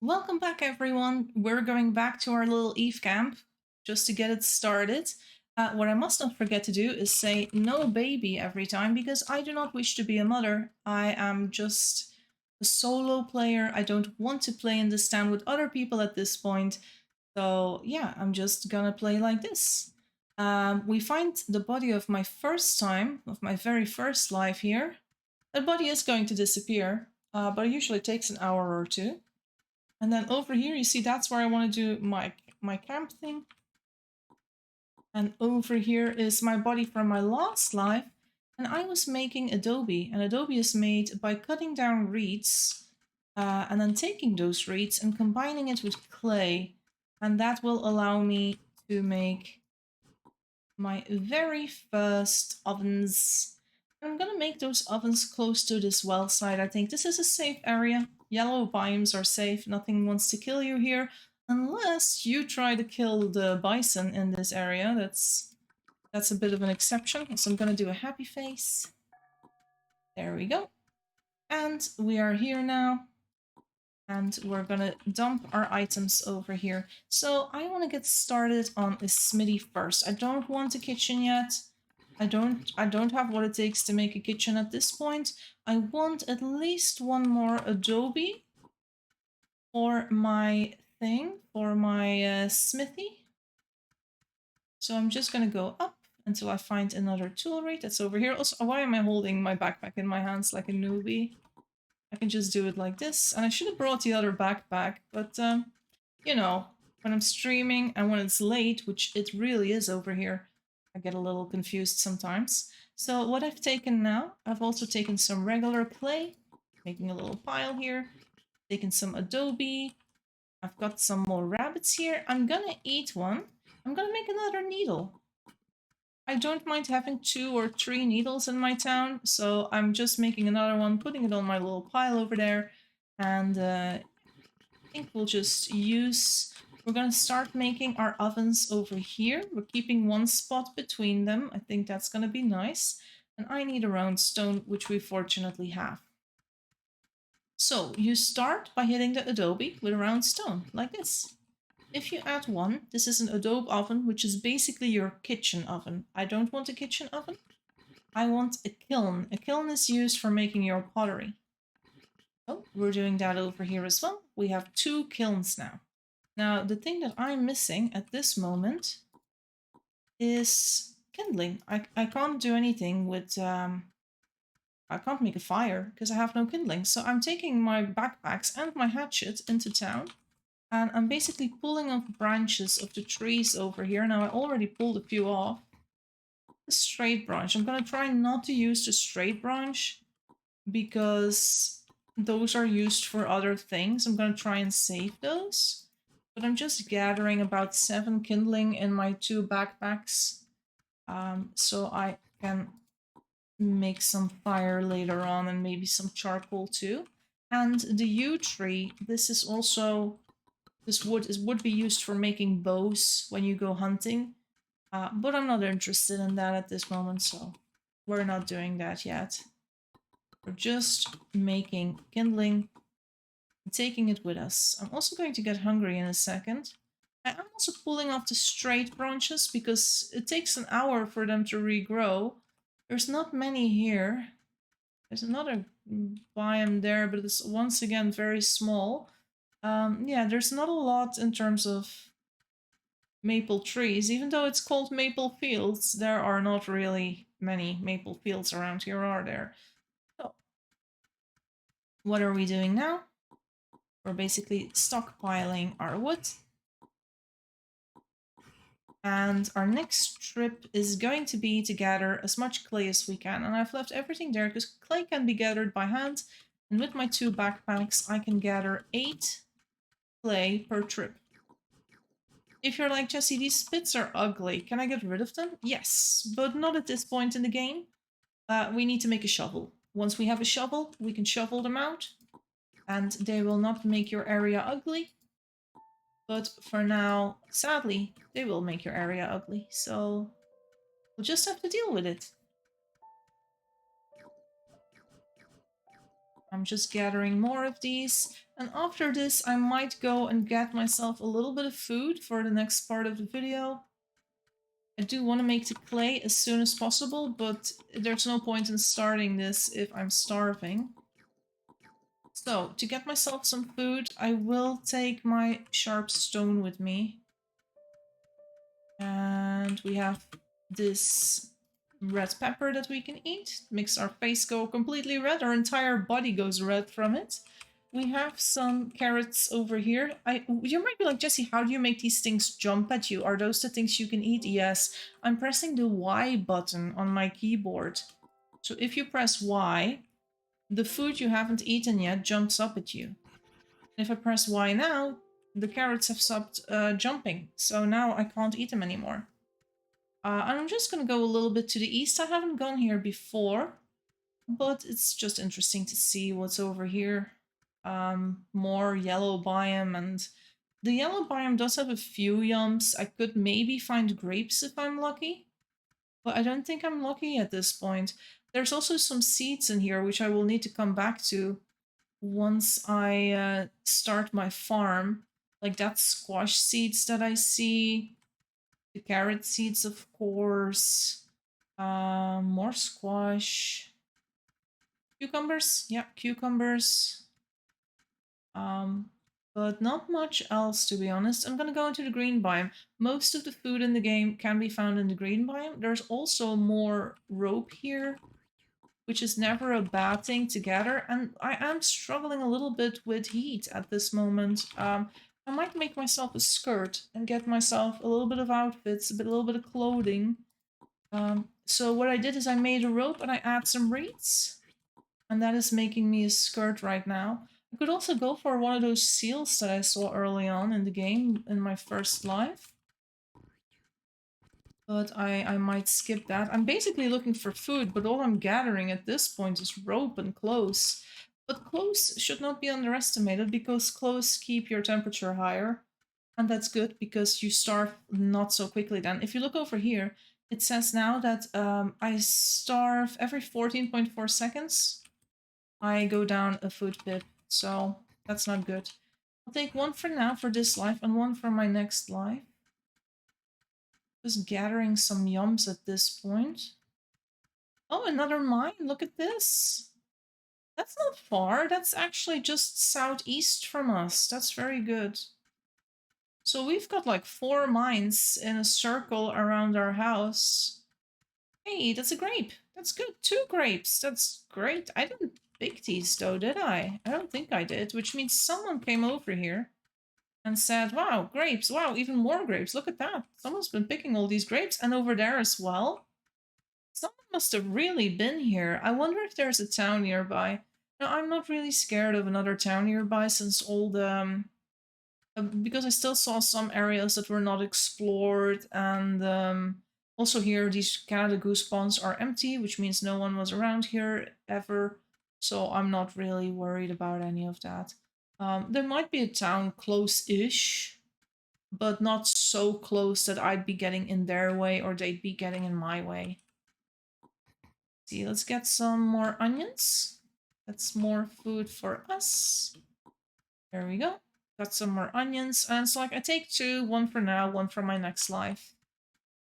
Welcome back, everyone. We're going back to our little Eve camp just to get it started. What I must not forget to do is say no baby every time because I do not wish to be a mother. I am just a solo player. I don't want to play in this town with other people at this point. So yeah, I'm just gonna play like this. We find the body of my first time, of my very first life here. That body is going to disappear, but it usually takes an hour or two. And then over here, you see that's where I want to do my camp thing. And over here is my body from my last life. And I was making adobe. And adobe is made by cutting down reeds and then taking those reeds and combining it with clay. And that will allow me to make my very first ovens. I'm gonna make those ovens close to this well side. I think this is a safe area. Yellow biomes are safe. Nothing wants to kill you here. Unless you try to kill the bison in this area. That's a bit of an exception. So I'm gonna do a happy face. There we go. And we are here now. And we're gonna dump our items over here. So I want to get started on a smithy first. I don't want a kitchen yet. I don't have what it takes to make a kitchen at this point. I want at least one more adobe for my thing, for my smithy. So I'm just gonna go up until I find another tool rate that's over here. Also, why am I holding my backpack in my hands like a newbie? I can just do it like this. And I should have brought the other backpack, but you know, when I'm streaming and when it's late, which it really is over here, I get a little confused sometimes. So what I've taken now, I've also taken some regular clay, making a little pile here, taken some adobe, I've got some more rabbits here. I'm gonna eat one. I'm gonna make another needle. I don't mind having 2 or 3 needles in my town, so I'm just making another one, putting it on my little pile over there, and I think we'll just use... We're gonna start making our ovens over here. We're keeping one spot between them. I think that's gonna be nice. And I need a round stone, which we fortunately have. So you start by hitting the adobe with a round stone, like this. If you add one, this is an adobe oven, which is basically your kitchen oven. I don't want a kitchen oven. I want a kiln. A kiln is used for making your pottery. Oh, we're doing that over here as well. We have 2 kilns now. Now, the thing that I'm missing at this moment is kindling. I can't do anything with... I can't make a fire because I have no kindling. So I'm taking my backpacks and my hatchet into town. And I'm basically pulling off branches of the trees over here. Now, I already pulled a few off. The straight branch. I'm going to try not to use the straight branch because those are used for other things. I'm going to try and save those. But I'm just gathering about 7 kindling in my 2 backpacks. So I can make some fire later on and maybe some charcoal too. And the yew tree, this is also... This would be used for making bows when you go hunting. But I'm not interested in that at this moment, so we're not doing that yet. We're just making kindling and taking it with us. I'm also going to get hungry in a second. I'm also pulling off the straight branches because it takes an hour for them to regrow. There's not many here. There's another biome there, but it's once again very small. Yeah, there's not a lot in terms of maple trees. Even though it's called Maple Fields, there are not really many maple fields around here, are there? So, what are we doing now? We're basically stockpiling our wood. And our next trip is going to be to gather as much clay as we can. And I've left everything there because clay can be gathered by hand. And with my 2 backpacks, I can gather 8 clay per trip. If you're like, Jesse, these spits are ugly, can I get rid of them? Yes, but not at this point in the game. We need to make a shovel. Once we have a shovel, we can shovel them out. And they will not make your area ugly. But for now, sadly, they will make your area ugly. So we'll just have to deal with it. I'm just gathering more of these. And after this, I might go and get myself a little bit of food for the next part of the video. I do want to make the clay as soon as possible, but there's no point in starting this if I'm starving. So, to get myself some food, I will take my sharp stone with me. And we have this red pepper that we can eat. Makes our face go completely red. Our entire body goes red from it. We have some carrots over here. You might be like, Jesse, how do you make these things jump at you? Are those the things you can eat? Yes. I'm pressing the Y button on my keyboard. So if you press Y, the food you haven't eaten yet jumps up at you. If I press Y now, the carrots have stopped jumping. So now I can't eat them anymore. I'm just going to go a little bit to the east. I haven't gone here before, but it's just interesting to see what's over here. More yellow biome, and the yellow biome does have a few yums. I could maybe find grapes if I'm lucky, but I don't think I'm lucky at this point. There's also some seeds in here, which I will need to come back to once I start my farm. Like that squash seeds that I see. The carrot seeds, of course. More squash. Cucumbers? Yep, cucumbers. But not much else, to be honest. I'm gonna go into the green biome. Most of the food in the game can be found in the green biome. There's also more rope here, which is never a bad thing to gather. And I am struggling a little bit with heat at this moment. I might make myself a skirt and get myself a little bit of outfits, a little bit of clothing. So what I did is I made a rope and I add some reeds. And that is making me a skirt right now. I could also go for one of those seals that I saw early on in the game in my first life. But I might skip that. I'm basically looking for food, but all I'm gathering at this point is rope and clothes. But clothes should not be underestimated because clothes keep your temperature higher. And that's good because you starve not so quickly then. If you look over here, it says now that I starve every 14.4 seconds. I go down a food pip, so that's not good. I'll take one for now for this life and one for my next life. Just gathering some yums at this point. Oh, another mine. Look at this. That's not far. That's actually just southeast from us. That's very good. So we've got like 4 mines in a circle around our house. Hey, that's a grape. That's good. 2 grapes. That's great. I didn't pick these though, did I? I don't think I did, which means someone came over here and said, wow, grapes. Wow, even more grapes. Look at that. Someone's been picking all these grapes, and over there as well. Someone must have really been here. I wonder if there's a town nearby. No, I'm not really scared of another town nearby since all the... because I still saw some areas that were not explored, and also here these Canada Goose ponds are empty, which means no one was around here ever, so I'm not really worried about any of that. There might be a town close-ish, but not so close that I'd be getting in their way or they'd be getting in my way. See, let's get some more onions. That's more food for us. There we go. Got some more onions. And it's like I take 2, one for now, one for my next life.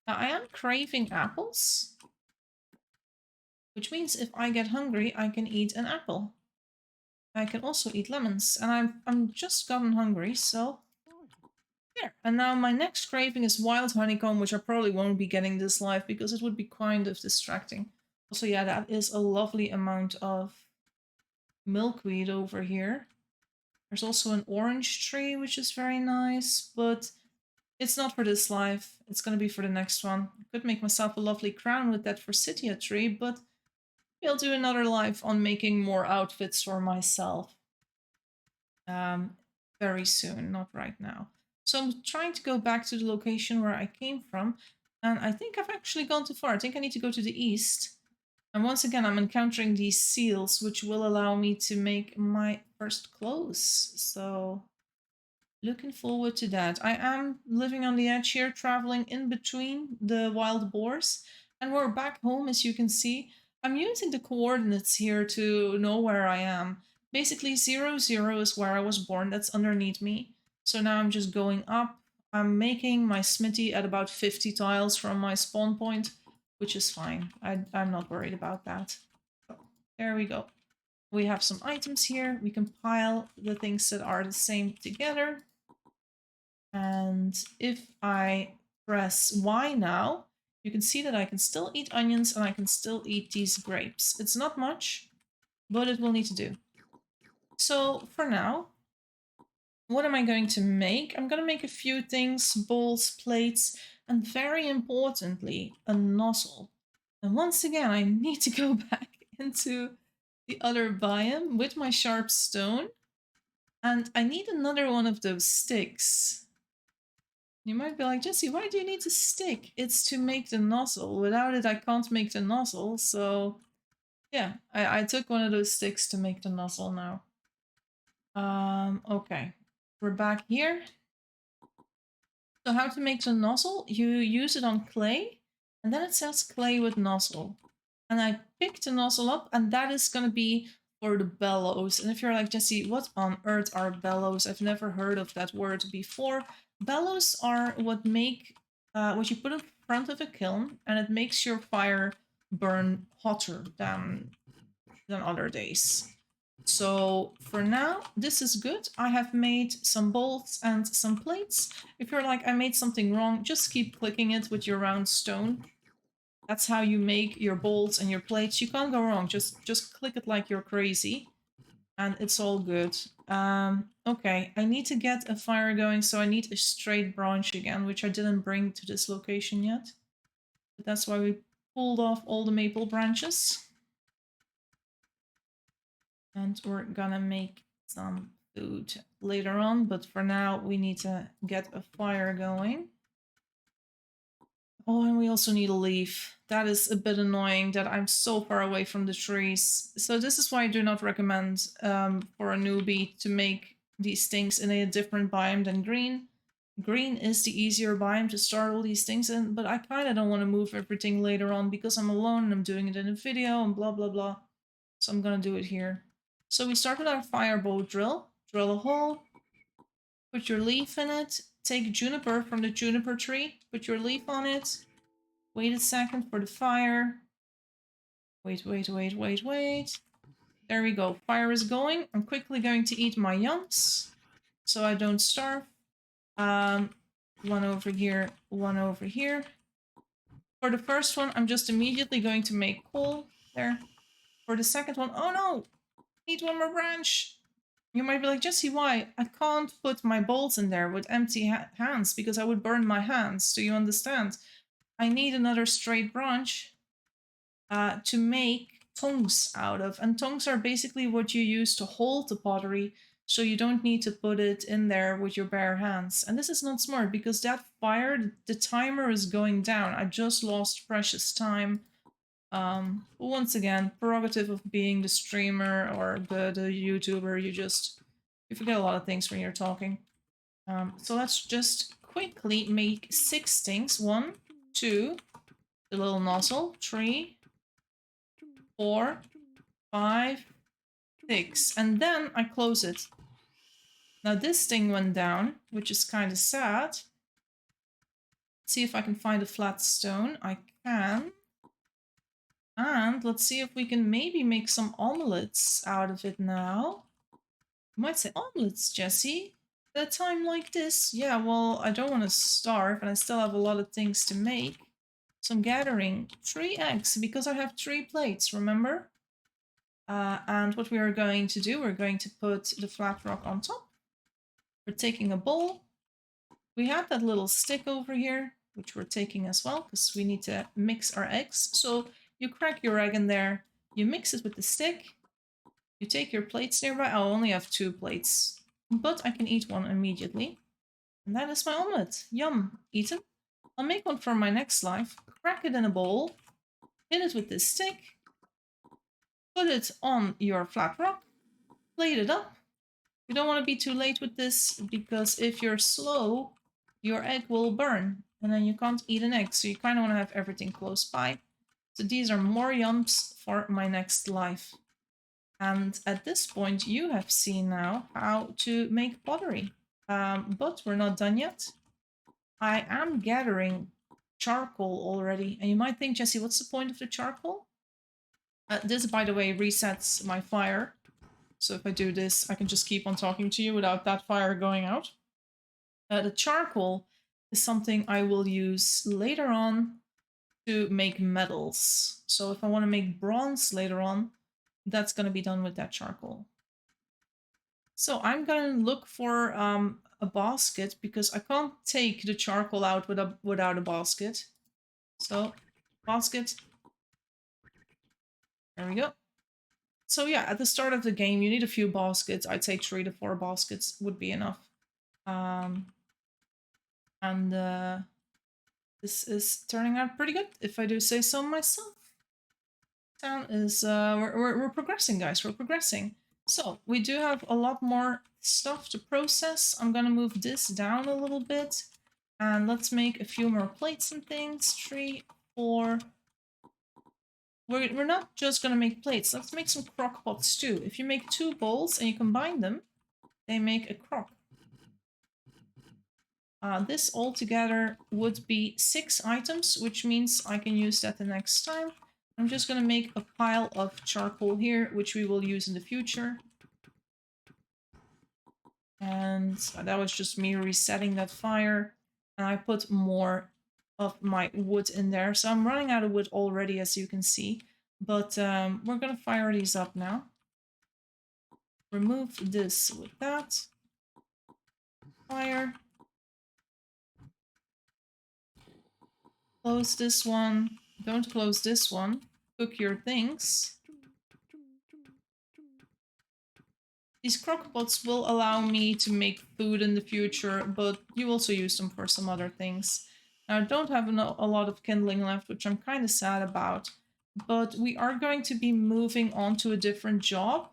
Now I am craving apples, which means if I get hungry, I can eat an apple. I can also eat lemons, and I'm just gotten hungry, so there. And now my next craving is wild honeycomb, which I probably won't be getting this life because it would be kind of distracting. Also, yeah, that is a lovely amount of milkweed over here. There's also an orange tree, which is very nice, but it's not for this life. It's going to be for the next one. I could make myself a lovely crown with that forsythia tree, but I'll do another life on making more outfits for myself. Very soon, not right now. So I'm trying to go back to the location where I came from, and I think I've actually gone too far. I think I need to go to the east. And once again, I'm encountering these seals, which will allow me to make my first clothes. So, looking forward to that. I am living on the edge here, traveling in between the wild boars. And we're back home, as you can see. I'm using the coordinates here to know where I am. Basically 0, 0 is where I was born. That's underneath me. So now I'm just going up. I'm making my smithy at about 50 tiles from my spawn point, which is fine. I'm not worried about that. So, there we go. We have some items here. We can pile the things that are the same together. And if I press Y now, you can see that I can still eat onions and I can still eat these grapes. It's not much, but it will need to do. So for now, what am I going to make? I'm going to make a few things, bowls, plates, and very importantly, a nozzle. And once again, I need to go back into the other biome with my sharp stone. And I need another one of those sticks. You might be like, Jesse, why do you need a stick? It's to make the nozzle. Without it, I can't make the nozzle. So yeah, I took one of those sticks to make the nozzle now. Okay. We're back here. So how to make the nozzle? You use it on clay, and then it says clay with nozzle. And I picked the nozzle up, and that is going to be for the bellows. And if you're like, Jesse, what on earth are bellows? I've never heard of that word before. Bellows are what you put in front of a kiln, and it makes your fire burn hotter than other days. So for now, this is good. I have made some bowls and some plates. If you're like, I made something wrong, just keep clicking it with your round stone. That's how you make your bowls and your plates. You can't go wrong. Just click it like you're crazy. And it's all good. Okay, I need to get a fire going, so I need a straight branch again, which I didn't bring to this location yet. But that's why we pulled off all the maple branches. And we're gonna make some food later on, but for now we need to get a fire going. Oh, and we also need a leaf. That is a bit annoying that I'm so far away from the trees. So this is why I do not recommend for a newbie to make these things in a different biome than green. Green is the easier biome to start all these things in, but I kind of don't want to move everything later on because I'm alone and I'm doing it in a video and blah blah blah. So I'm gonna do it here. So we start with our firebow drill. Drill a hole, put your leaf in it, take juniper from the juniper tree, put your leaf on it, wait a second for the fire. Wait. There we go, fire is going. I'm quickly going to eat my yums so I don't starve. One over here, one over here. For the first one, I'm just immediately going to make coal there. For the second one, oh no, need one more branch. You might be like, Jesse, why? I can't put my bolts in there with empty hands because I would burn my hands. Do you understand? I need another straight branch to make tongs out of. And tongs are basically what you use to hold the pottery, so you don't need to put it in there with your bare hands. And this is not smart because that fire, the timer is going down. I just lost precious time. Once again, prerogative of being the streamer or the YouTuber, you forget a lot of things when you're talking. So let's just quickly make 6 things. 1, 2, the little nozzle, 3, 4, 5, 6, and then I close it. Now this thing went down, which is kind of sad. Let's see if I can find a flat stone. I can. And let's see if we can maybe make some omelettes out of it now. You might say, omelettes, Jesse? At a time like this? Yeah, well, I don't want to starve and I still have a lot of things to make. So I'm gathering 3 eggs because I have 3 plates, remember? And what we are going to do, we're going to put the flat rock on top. We're taking a bowl. We have that little stick over here, which we're taking as well because we need to mix our eggs. So you crack your egg in there, you mix it with the stick, you take your plates nearby. I only have 2 plates, but I can eat one immediately. And that is my omelet. Yum, eaten. I'll make one for my next life, crack it in a bowl, hit it with this stick, put it on your flat rock, plate it up. You don't want to be too late with this because if you're slow, your egg will burn and then you can't eat an egg. So you kind of want to have everything close by. So these are more yums for my next life. And at this point, you have seen now how to make pottery. But we're not done yet. I am gathering charcoal already. And you might think, Jesse, what's the point of the charcoal? This, by the way, resets my fire. So if I do this, I can just keep on talking to you without that fire going out. The charcoal is something I will use later on to make metals. So if I want to make bronze later on, that's going to be done with that charcoal. So I'm going to look for a basket because I can't take the charcoal out without a basket. So, basket. There we go. So yeah, at the start of the game, you need a few baskets. I'd say 3 to 4 baskets would be enough. And this is turning out pretty good, if I do say so myself. Town is we're progressing, guys. We're progressing. So we do have a lot more stuff to process. I'm gonna move this down a little bit, and let's make a few more plates and things. 3, 4. We're not just gonna make plates. Let's make some crock pots too. If you make 2 bowls and you combine them, they make a crock. This all together would be 6 items, which means I can use that the next time. I'm just going to make a pile of charcoal here, which we will use in the future. And that was just me resetting that fire. And I put more of my wood in there. So I'm running out of wood already, as you can see. But we're going to fire these up now. Remove this with that. Fire. Close this one. Don't close this one. Cook your things. These crock pots will allow me to make food in the future, but you also use them for some other things. Now, I don't have a lot of kindling left, which I'm kind of sad about, but we are going to be moving on to a different job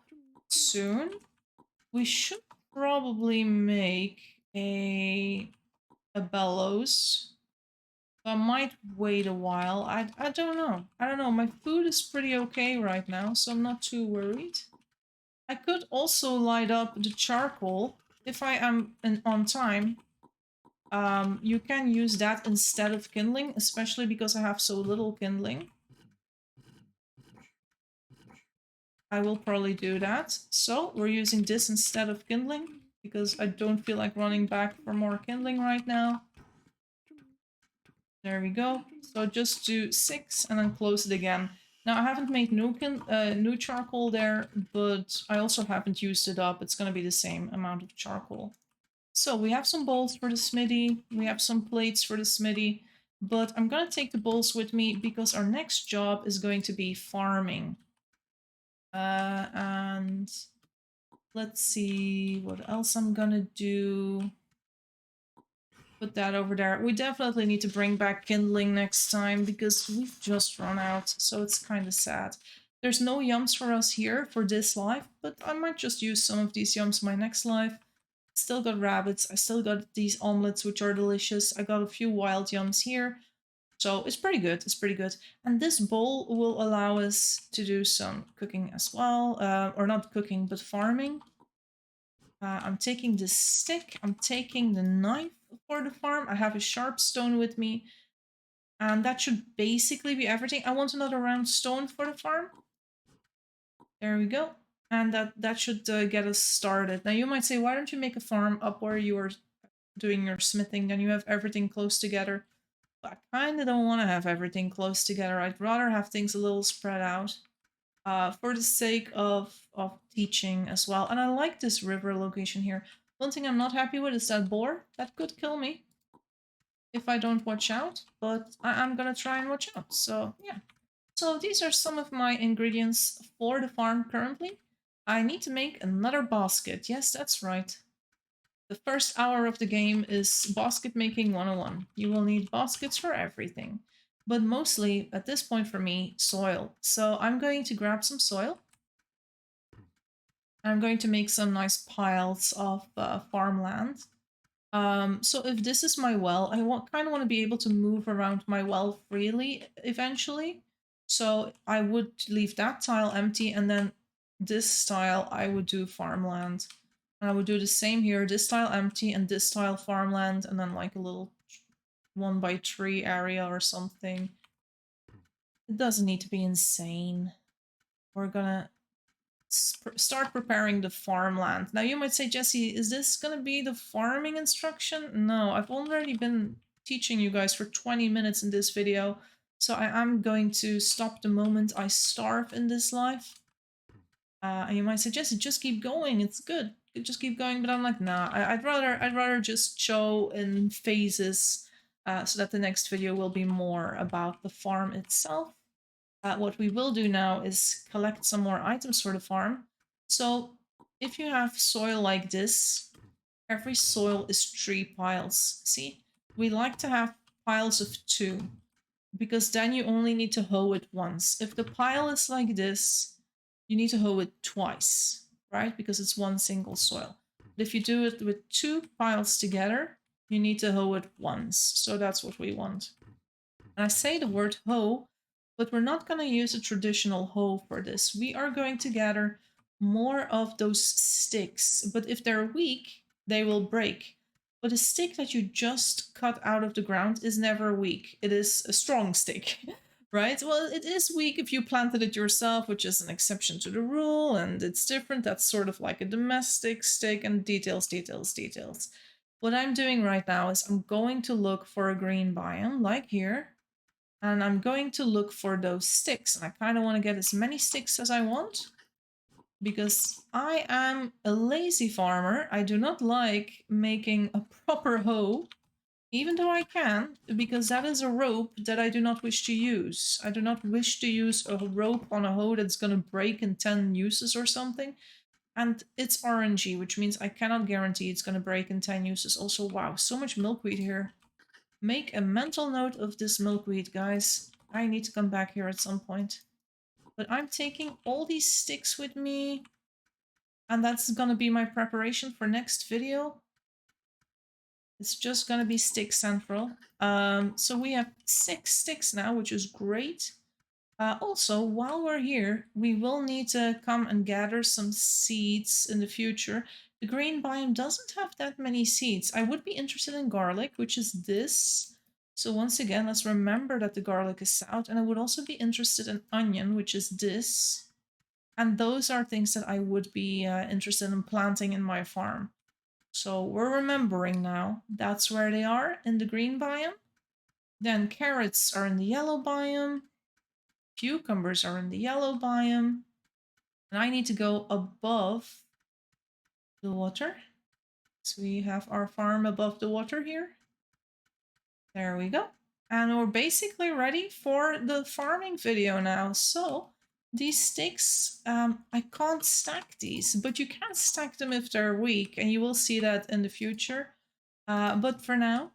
soon. We should probably make a bellows. I might wait a while. I don't know. I don't know. My food is pretty okay right now, so I'm not too worried. I could also light up the charcoal if I am on time. You can use that instead of kindling, especially because I have so little kindling. I will probably do that. So we're using this instead of kindling because I don't feel like running back for more kindling right now. There we go. So just do 6 and then close it again. Now I haven't made new charcoal there, but I also haven't used it up. It's going to be the same amount of charcoal. So we have some bowls for the smithy. We have some plates for the smithy. But I'm going to take the bowls with me because our next job is going to be farming. And let's see what else I'm going to do. Put that over there. We definitely need to bring back kindling next time because we've just run out, so it's kind of sad. There's no yums for us here for this life, but I might just use some of these yums my next life. I still got rabbits, I still got these omelettes, which are delicious. I got a few wild yums here, so it's pretty good, it's pretty good. And this bowl will allow us to do some cooking as well, or not cooking, but farming. I'm taking the stick, I'm taking the knife for the farm. I have a sharp stone with me. And that should basically be everything. I want another round stone for the farm. There we go. And that should get us started. Now you might say, why don't you make a farm up where you are doing your smithing? Then you have everything close together. But I kind of don't want to have everything close together. I'd rather have things a little spread out. For the sake of teaching as well. And I like this river location here. One thing I'm not happy with is that boar. That could kill me if I don't watch out, but I'm gonna try and watch out. So yeah. So these are some of my ingredients for the farm currently. I need to make another basket. Yes, that's right. The first hour of the game is basket making 101. You will need baskets for everything. But mostly, at this point for me, soil. So I'm going to grab some soil. I'm going to make some nice piles of farmland. So if this is my well, I kind of want to be able to move around my well freely eventually. So I would leave that tile empty and then this style, I would do farmland. And I would do the same here, this tile empty and this tile farmland, and then like a little 1x3 area or something. It doesn't need to be insane. We're gonna start preparing the farmland. Now you might say, Jesse, is this gonna be the farming instruction? No, I've already been teaching you guys for 20 minutes in this video, so I am going to stop the moment I starve in this life. And you might say, Jesse, just keep going, it's good. Just keep going, but I'm like, nah, I'd rather just show in phases, so that the next video will be more about the farm itself. What we will do now is collect some more items for the farm. So if you have soil like this, every soil is 3 piles. See, we like to have piles of 2, because then you only need to hoe it once. If the pile is like this, you need to hoe it twice, right? Because it's one single soil. But if you do it with 2 piles together, you need to hoe it once. So that's what we want. And I say the word hoe, but we're not going to use a traditional hoe for this. We are going to gather more of those sticks, but if they're weak, they will break. But a stick that you just cut out of the ground is never weak. It is a strong stick, right? Well, it is weak if you planted it yourself, which is an exception to the rule, and it's different. That's sort of like a domestic stick, and details. What I'm doing right now is I'm going to look for a green biome, like here, and I'm going to look for those sticks. And I kind of want to get as many sticks as I want, because I am a lazy farmer. I do not like making a proper hoe, even though I can, because that is a rope that I do not wish to use. I do not wish to use a rope on a hoe that's going to break in 10 uses or something. And it's RNG, which means I cannot guarantee it's going to break in 10 uses. Also, wow, so much milkweed here. Make a mental note of this milkweed, guys. I need to come back here at some point. But I'm taking all these sticks with me, and that's gonna be my preparation for next video. It's just gonna be stick central. So we have 6 sticks now, which is great. Also, while we're here, we will need to come and gather some seeds in the future. The green biome doesn't have that many seeds. I would be interested in garlic, which is this. So once again, let's remember that the garlic is out. And I would also be interested in onion, which is this. And those are things that I would be interested in planting in my farm. So we're remembering now. That's where they are, in the green biome. Then carrots are in the yellow biome. Cucumbers are in the yellow biome. And I need to go above the water. So we have our farm above the water here. There we go. And we're basically ready for the farming video now. So these sticks, I can't stack these, but you can stack them if they're weak, and you will see that in the future. But for now,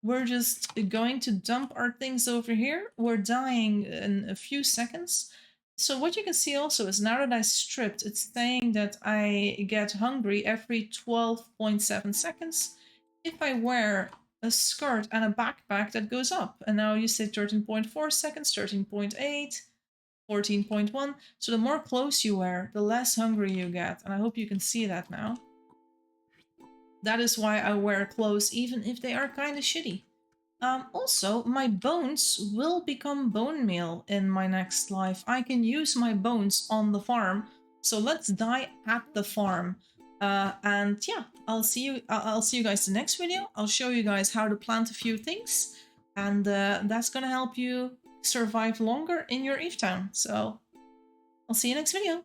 we're just going to dump our things over here. We're dying in a few seconds. So what you can see also is now that I stripped, it's saying that I get hungry every 12.7 seconds. If I wear a skirt and a backpack, that goes up. And now you say 13.4 seconds, 13.8, 14.1. So the more clothes you wear, the less hungry you get. And I hope you can see that now. That is why I wear clothes, even if they are kind of shitty. Also, my bones will become bone meal in my next life. I can use my bones on the farm. So let's die at the farm. And yeah, I'll see you guys in the next video. I'll show you guys how to plant a few things, and that's gonna help you survive longer in your Eve town. So I'll see you next video.